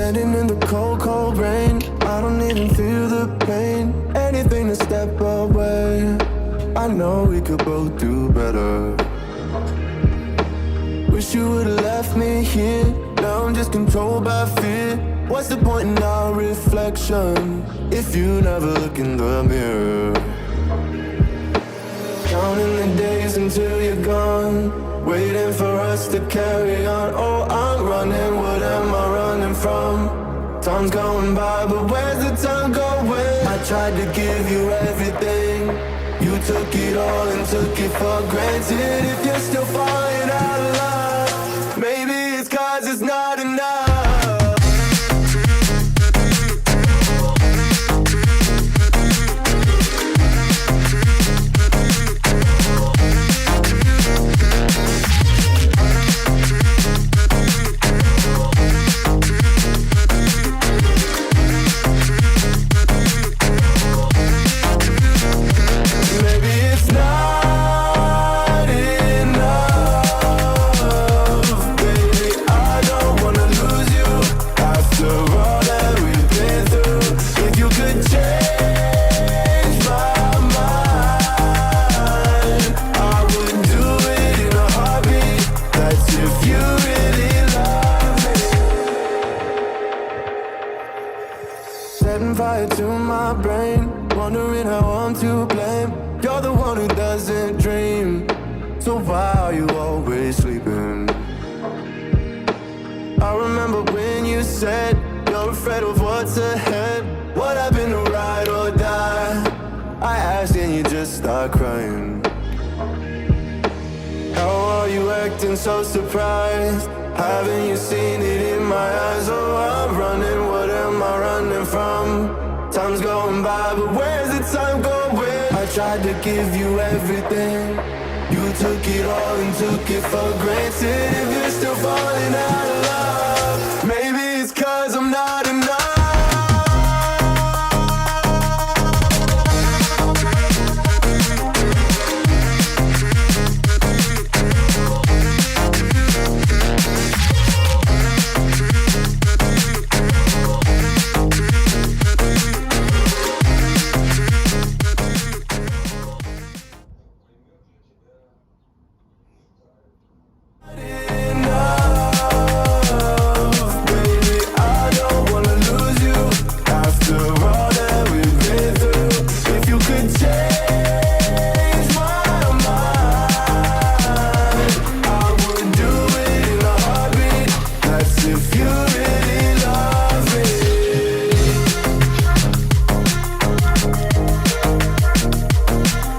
Standing in the cold, cold rain, I don't even feel the pain. Anything to step away, I know we could both do better. Wish you would've left me here, now I'm just controlled by fear. What's the point in our reflection, if you never look in the mirror? Counting the days until you're gone, waiting for us to carry on. Oh, I'm running, what am I running from? Time's going by, but where's the time going? I tried to give you everything, you took it all and took it for granted. If you're still falling out of love, maybe it's 'cause it's not enough. Setting fire to my brain, wondering how I'm to blame. You're the one who doesn't dream, so why are you always sleeping? I remember when you said you're afraid of what's ahead. What happened to ride or die? I asked and you just start crying. How are you acting so surprised? Haven't you seen it in my eyes? Oh, I'm running, what am I running from? Time's going by, but where's the time going? I tried to give you everything, you took it all and took it for granted. If you're still falling out of love,